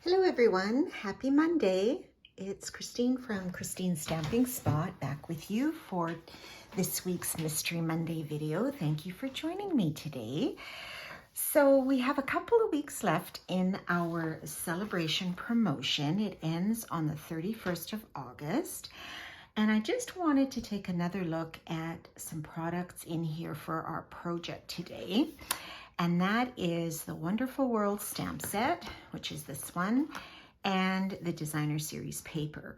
Hello everyone, happy Monday. It's Christine from Christine's Stamping Spot back with you for this week's Mystery Monday video. Thank you for joining me today. So we have a couple of weeks left in our celebration promotion. It ends on the 31st of August. And I just wanted to take another look at some products in here for our project today. And that is the Wonderful World stamp set, which is this one, and the Designer Series paper.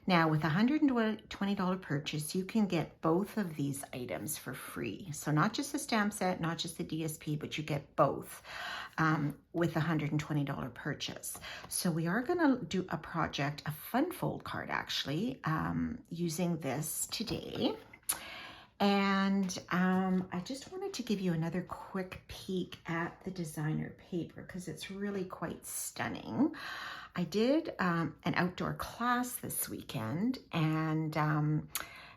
Now, with a $120 purchase, you can get both of these items for free. So not just the stamp set, not just the DSP, but you get both with a $120 purchase. So we are going to do a project, a fun fold card actually, using this today. And I just wanted to give you another quick peek at the designer paper because it's really quite stunning. I did an outdoor class this weekend and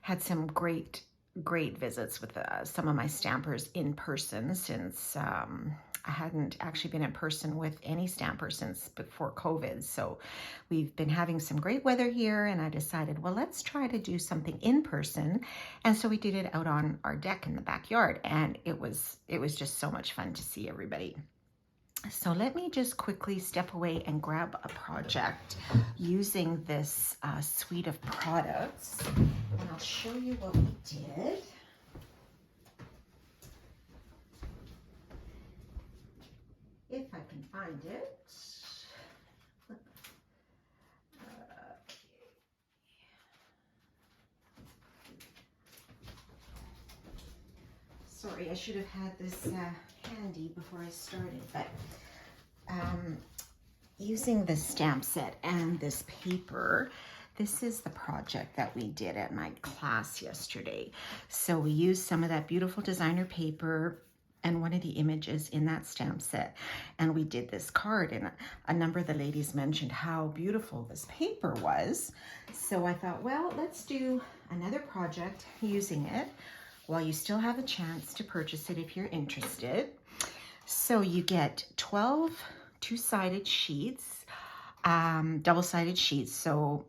had some great visits with some of my stampers in person since I hadn't actually been in person with any stampers since before COVID. So we've been having some great weather here and I decided, well, let's try to do something in person. And so we did it out on our deck in the backyard and it was just so much fun to see everybody. So let me just quickly step away and grab a project using this suite of products and I'll show you what we did. If I can find it. Sorry, I should have had this handy before I started, but using the stamp set and this paper, this is the project that we did at my class yesterday. So we used some of that beautiful designer paper and one of the images in that stamp set. And we did this card and a number of the ladies mentioned how beautiful this paper was. So I thought, well, let's do another project using it while you still have a chance to purchase it if you're interested. So you get 12 two-sided sheets, double-sided sheets. So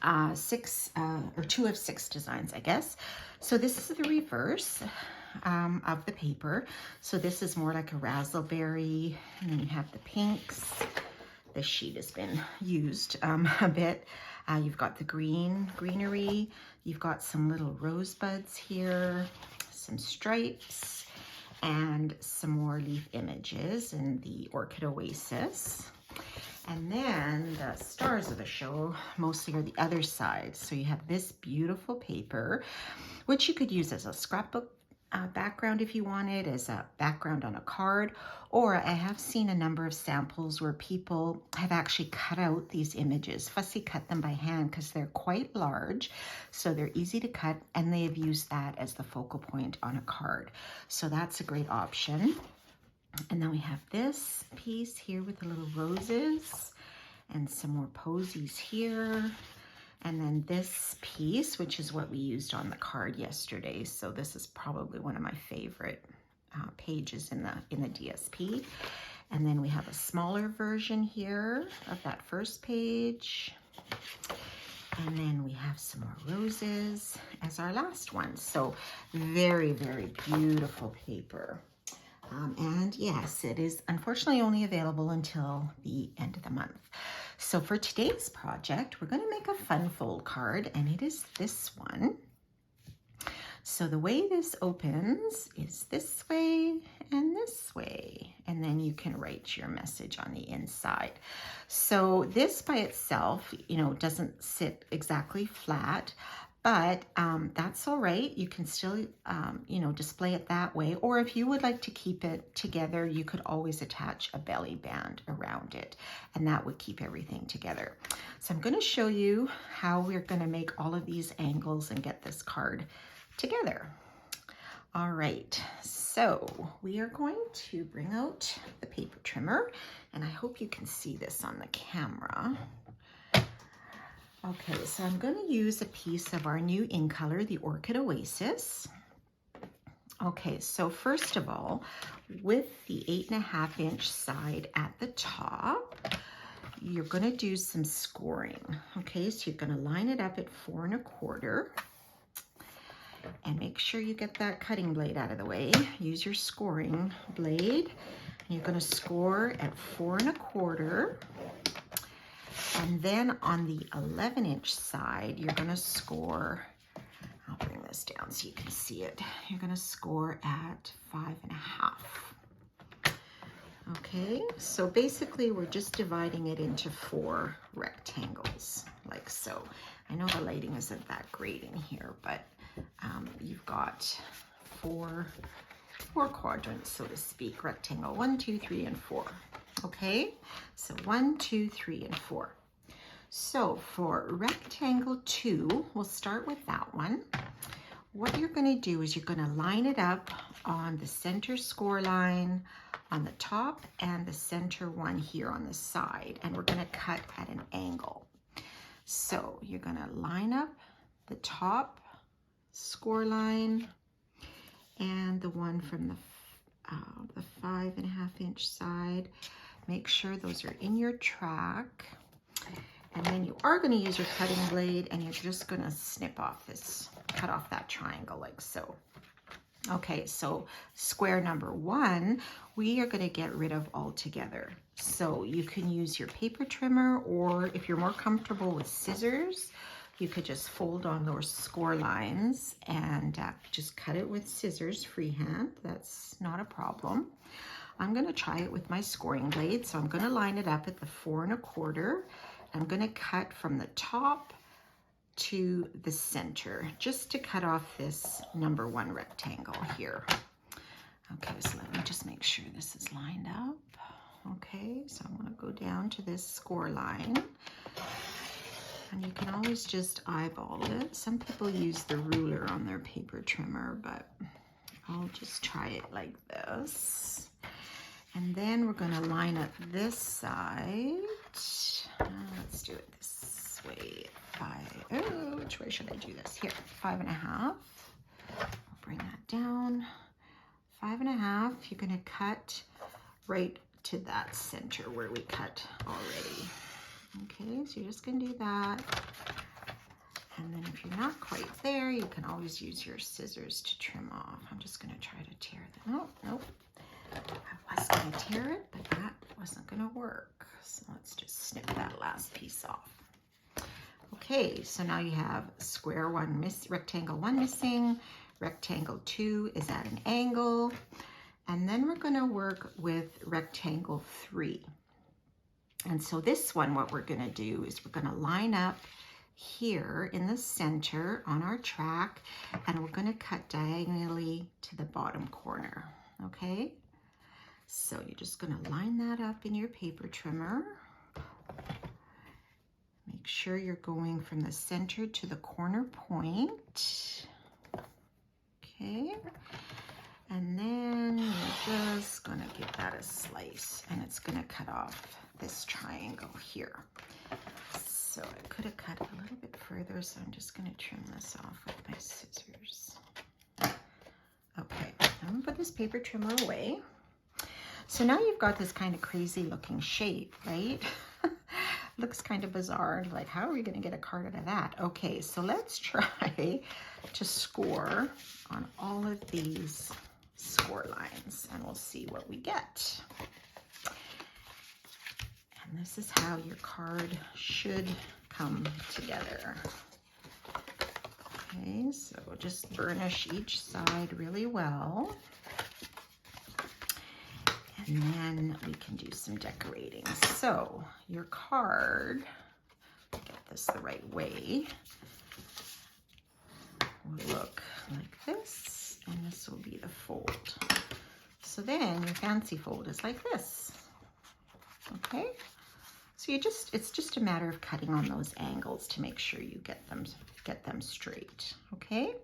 2 of 6 designs, I guess. So this is the reverse of the paper. So this is more like a razzleberry, and then you have the pinks. The sheet has been used a bit. You've got the greenery. You've got some little rosebuds here, some stripes, and some more leaf images in the Orchid Oasis. And then the stars of the show mostly are the other side. So you have this beautiful paper, which you could use as a scrapbook background if you wanted, as a background on a card. Or I have seen a number of samples where people have actually cut out these images, fussy cut them by hand because they're quite large. So they're easy to cut and they have used that as the focal point on a card. So that's a great option. And then we have this piece here with the little roses and some more posies here. And then this piece, which is what we used on the card yesterday. So this is probably one of my favorite pages in the DSP. And then we have a smaller version here of that first page. And then we have some more roses as our last one. So very, very beautiful paper. And yes, it is unfortunately only available until the end of the month. So for today's project, we're going to make a fun fold card, and it is this one. So the way this opens is this way and this way, and then you can write your message on the inside. So this by itself, doesn't sit exactly flat, but that's all right. You can still, display it that way. Or if you would like to keep it together, you could always attach a belly band around it, and that would keep everything together. So I'm going to show you how we're going to make all of these angles and get this card together. All right, so we are going to bring out the paper trimmer, and I hope you can see this on the camera. Okay, so I'm going to use a piece of our new in color, the Orchid Oasis. Okay, so first of all, with the 8.5-inch side at the top, you're going to do some scoring. Okay, so you're going to line it up at 4 1/4. And make sure you get that cutting blade out of the way. Use your scoring blade. You're going to score at 4 1/4. And then on the 11-inch side, you're going to score, I'll bring this down so you can see it. You're going to score at 5 1/2. Okay, so basically we're just dividing it into 4 rectangles, like so. I know the lighting isn't that great in here, but you've got four quadrants, so to speak. Rectangle 1, 2, 3, and 4. Okay, so 1, 2, 3, and 4. So for rectangle 2, we'll start with that one. What you're going to do is you're going to line it up on the center score line on the top and the center one here on the side, and we're going to cut at an angle. So you're going to line up the top score line and the one from the 5 1/2-inch side. Make sure those are in your track. And then you are going to use your cutting blade, and you're just going to snip off this, cut off that triangle like so. Okay, so square number 1, we are going to get rid of altogether. So you can use your paper trimmer, or if you're more comfortable with scissors, you could just fold on those score lines and just cut it with scissors freehand. That's not a problem. I'm going to try it with my scoring blade. So I'm going to line it up at the 4 1/4. I'm going to cut from the top to the center, just to cut off this number 1 rectangle here. Okay, so let me just make sure this is lined up. Okay, so I'm going to go down to this score line. And you can always just eyeball it. Some people use the ruler on their paper trimmer, but I'll just try it like this. And then we're going to line up this side. Let's do it this way. Which way should I do this? Here, 5 1/2. I'll bring that down. 5 1/2. You're going to cut right to that center where we cut already. Okay, so you're just going to do that. And then if you're not quite there, you can always use your scissors to trim off. I'm just going to try to tear that. Oh, nope. I was going to tear it, but that wasn't going to work. So let's just snip that last piece off. Okay, so now you have square 1, rectangle 1 missing. Rectangle 2 is at an angle. And then we're going to work with rectangle 3. And so this one, what we're going to do is we're going to line up here in the center on our track, and we're going to cut diagonally to the bottom corner. Okay, so you're just going to line that up in your paper trimmer. Make sure you're going from the center to the corner point. Okay, and then you're just going to give that a slice, and it's going to cut off this triangle here. So I could have cut a little bit further, so I'm just going to trim this off with my scissors. Okay, I'm going to put this paper trimmer away. So now you've got this kind of crazy looking shape, right? Looks kind of bizarre. Like, how are we going to get a card out of that? Okay, so let's try to score on all of these score lines, and we'll see what we get. And this is how your card should come together. Okay, so just burnish each side really well. And then we can do some decorating. So your card, get this the right way, will look like this, and this will be the fold. So then your fancy fold is like this. Okay, so it's just a matter of cutting on those angles to make sure you get them straight. Okay,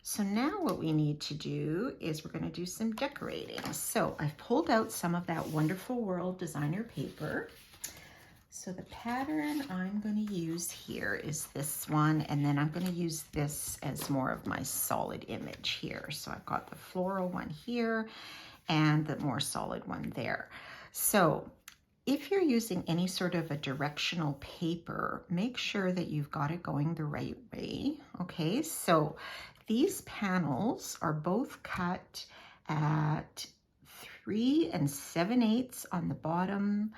so now what we need to do is we're going to do some decorating. So I've pulled out some of that Wonderful World designer paper. So the pattern I'm going to use here is this one, and then I'm going to use this as more of my solid image here. So I've got the floral one here and the more solid one there. So if you're using any sort of a directional paper, make sure that you've got it going the right way. Okay, so these panels are both cut at 3 7/8 on the bottom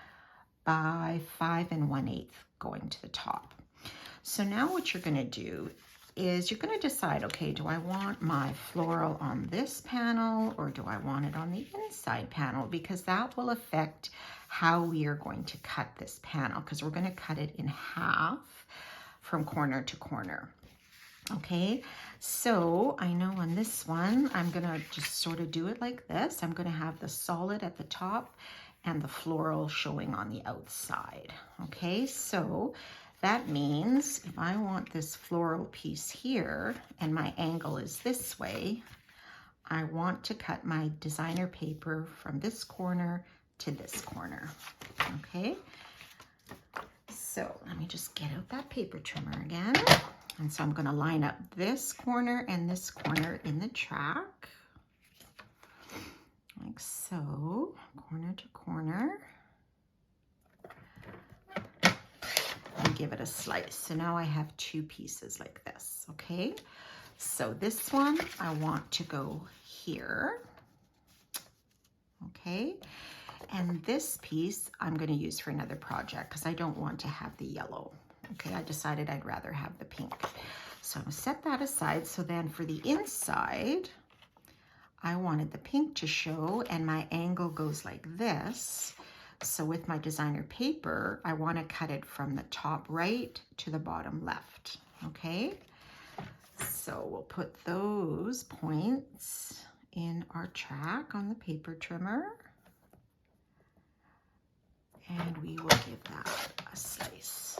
by 5 1/8 going to the top. So now what you're going to do is you're going to decide, okay, do I want my floral on this panel or do I want it on the inside panel? Because that will affect how we are going to cut this panel, because we're going to cut it in half from corner to corner. Okay, so I know on this one, I'm going to just sort of do it like this. I'm going to have the solid at the top and the floral showing on the outside. Okay, so that means if I want this floral piece here and my angle is this way, I want to cut my designer paper from this corner to this corner. Okay, so let me just get out that paper trimmer again. And so I'm going to line up this corner and this corner in the track, like so, corner to corner, and give it a slice. So now I have two pieces like this, okay? So this one, I want to go here, okay? And this piece I'm going to use for another project because I don't want to have the yellow. Okay, I decided I'd rather have the pink. So I'm going to set that aside. So then for the inside, I wanted the pink to show and my angle goes like this. So with my designer paper, I want to cut it from the top right to the bottom left. Okay, so we'll put those points in our track on the paper trimmer. And we will give that a slice.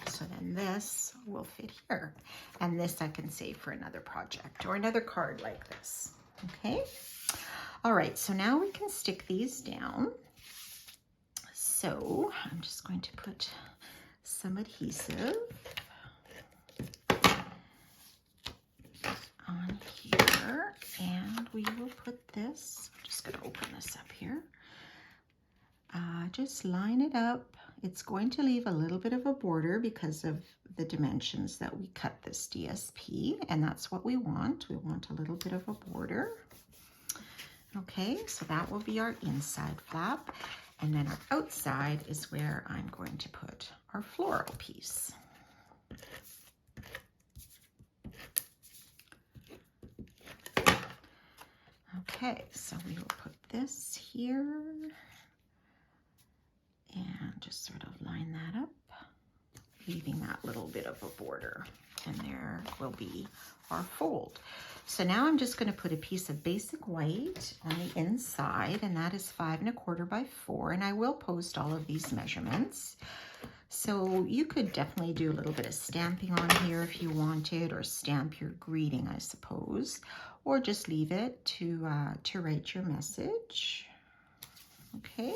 So then this will fit here. And this I can save for another project or another card like this. Okay. All right, so now we can stick these down. So I'm just going to put some adhesive on here. And we will put this, I'm just going to open this up here. Just line it up. It's going to leave a little bit of a border because of the dimensions that we cut this DSP, and that's what we want. We want a little bit of a border. Okay, so that will be our inside flap, and then our outside is where I'm going to put our floral piece. Okay, so we will put this here. And just sort of line that up, leaving that little bit of a border. And there will be our fold. So now I'm just going to put a piece of basic white on the inside, and that is 5 1/4 by 4. And I will post all of these measurements. So you could definitely do a little bit of stamping on here if you wanted, or stamp your greeting, I suppose, or just leave it to write your message. Okay.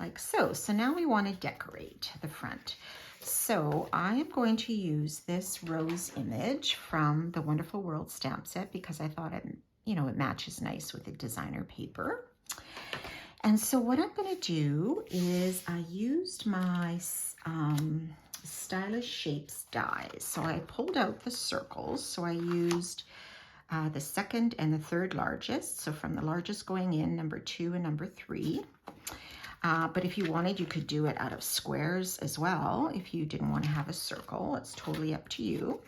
Like so. So now we want to decorate the front. So I am going to use this rose image from the Wonderful World stamp set because I thought it, it matches nice with the designer paper. And so what I'm going to do is I used my Stylish Shapes dies. So I pulled out the circles. So I used the second and the third largest. So from the largest going in, number 2 and number 3. But if you wanted, you could do it out of squares as well. If you didn't want to have a circle, it's totally up to you.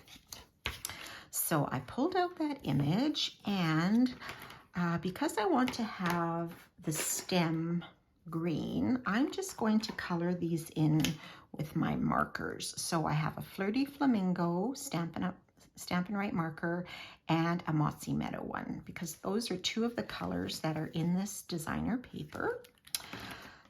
So I pulled out that image, and because I want to have the stem green, I'm just going to color these in with my markers. So I have a Flirty Flamingo Stampin' Write marker and a Mossy Meadow one, because those are two of the colors that are in this designer paper.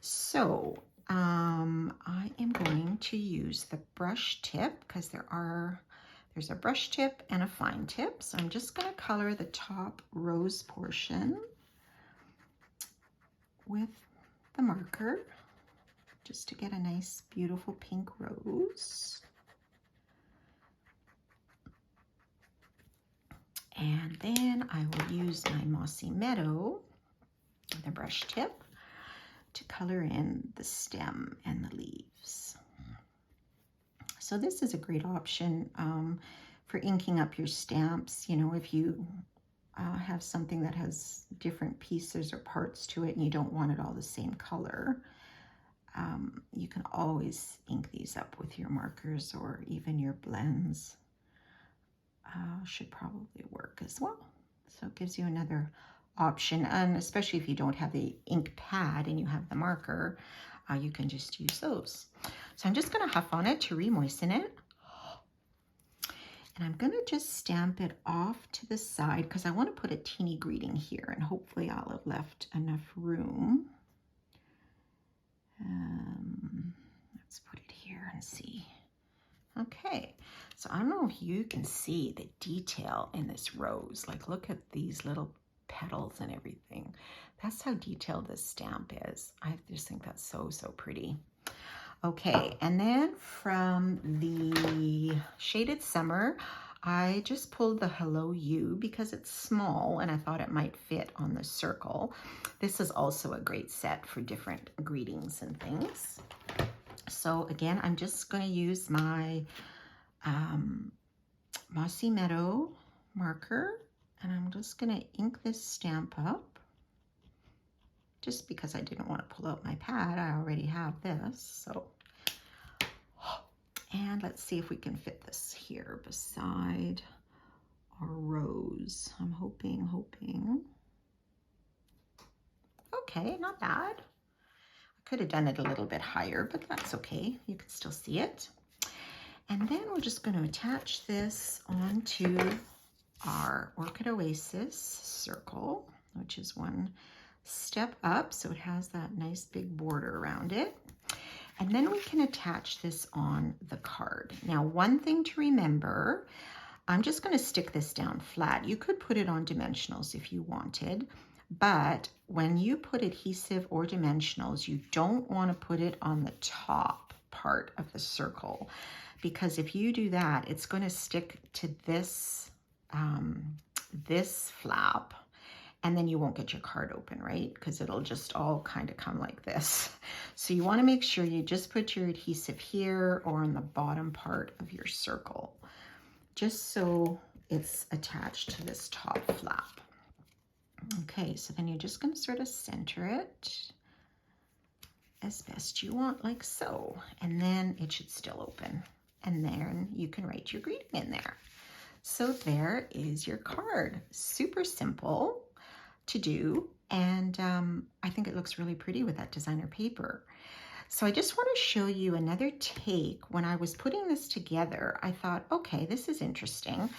So I am going to use the brush tip because there's a brush tip and a fine tip. So I'm just going to color the top rose portion with the marker just to get a nice, beautiful pink rose. And then I will use my Mossy Meadow with a brush tip to color in the stem and the leaves. So this is a great option for inking up your stamps. You know, if you have something that has different pieces or parts to it and you don't want it all the same color, you can always ink these up with your markers, or even your blends should probably work as well. So it gives you another option, and especially if you don't have the ink pad and you have the marker, you can just use those. So I'm just going to huff on it to re-moisten it. And I'm going to just stamp it off to the side because I want to put a teeny greeting here, and hopefully I'll have left enough room. Let's put it here and see. Okay, so I don't know if you can see the detail in this rose. Like, look at these little petals and everything. That's how detailed this stamp is. I just think that's so, so pretty. Okay, and then from the Shaded Summer, I just pulled the Hello You because it's small and I thought it might fit on the circle. This is also a great set for different greetings and things. So again, I'm just going to use my Mossy Meadow marker, and I'm just going to ink this stamp up. Just because I didn't want to pull out my pad, I already have this. So, and let's see if we can fit this here beside our rose. I'm hoping. Okay, not bad. I could have done it a little bit higher, but that's okay. You can still see it. And then we're just going to attach this onto our Orchid Oasis circle, which is one step up, so it has that nice big border around it. And then we can attach this on the card. Now, one thing to remember, I'm just going to stick this down flat. You could put it on dimensionals if you wanted, but when you put adhesive or dimensionals, you don't want to put it on the top part of the circle, because if you do that, it's going to stick to this this flap, and then you won't get your card open, right? Because it'll just all kind of come like this. So you want to make sure you just put your adhesive here or on the bottom part of your circle, just so it's attached to this top flap. Okay, so then you're just going to sort of center it as best you want, like so. And then it should still open. And then you can write your greeting in there. So there is your card. Super simple to do, and I think it looks really pretty with that designer paper. So I just want to show you another take. When I was putting this together, I thought, okay, this is interesting.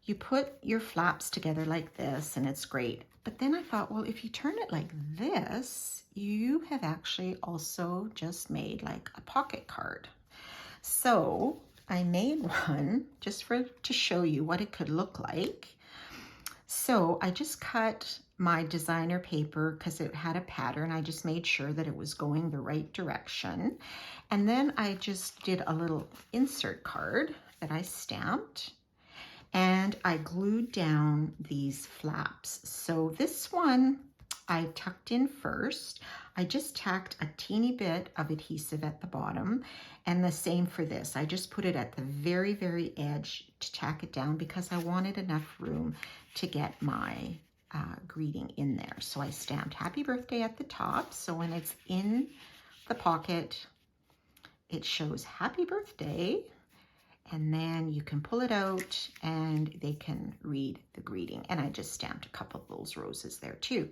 You put your flaps together like this and it's great, but then I thought, well, if you turn it like this, you have actually also just made like a pocket card. So I made one just to show you what it could look like. So I just cut my designer paper because it had a pattern. I just made sure that it was going the right direction. And then I just did a little insert card that I stamped, and I glued down these flaps. So this one I tucked in first. I just tacked a teeny bit of adhesive at the bottom, and the same for this. I just put it at the very, very edge to tack it down because I wanted enough room to get my greeting in there. So I stamped happy birthday at the top, so when it's in the pocket, it shows happy birthday, and then you can pull it out and they can read the greeting. And I just stamped a couple of those roses there too.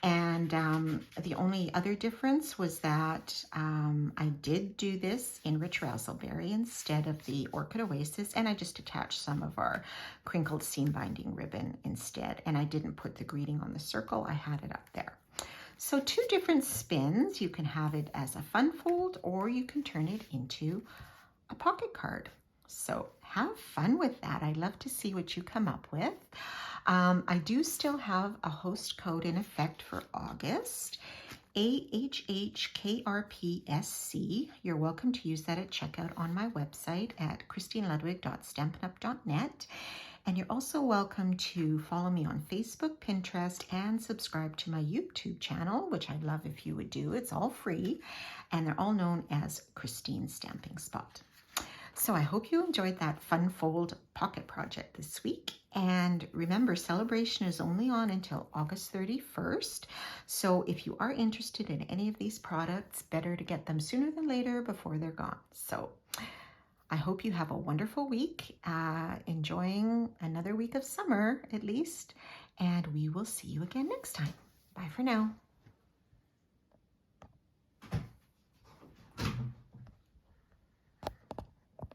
And the only other difference was that I did do this in Rich Razzleberry instead of the Orchid Oasis, and I just attached some of our crinkled seam binding ribbon instead, and I didn't put the greeting on the circle. I had it up there. So two different spins. You can have it as a fun fold, or you can turn it into a pocket card. So have fun with that. I'd love to see what you come up with. I do still have a host code in effect for August, AHHKRPSC. You're welcome to use that at checkout on my website at christineludwig.stampinup.net. And you're also welcome to follow me on Facebook, Pinterest, and subscribe to my YouTube channel, which I'd love if you would do. It's all free, and they're all known as Christine Stamping Spot. So I hope you enjoyed that fun fold pocket project this week. And remember, celebration is only on until August 31st. So if you are interested in any of these products, better to get them sooner than later before they're gone. So I hope you have a wonderful week, enjoying another week of summer at least, and we will see you again next time. Bye for now.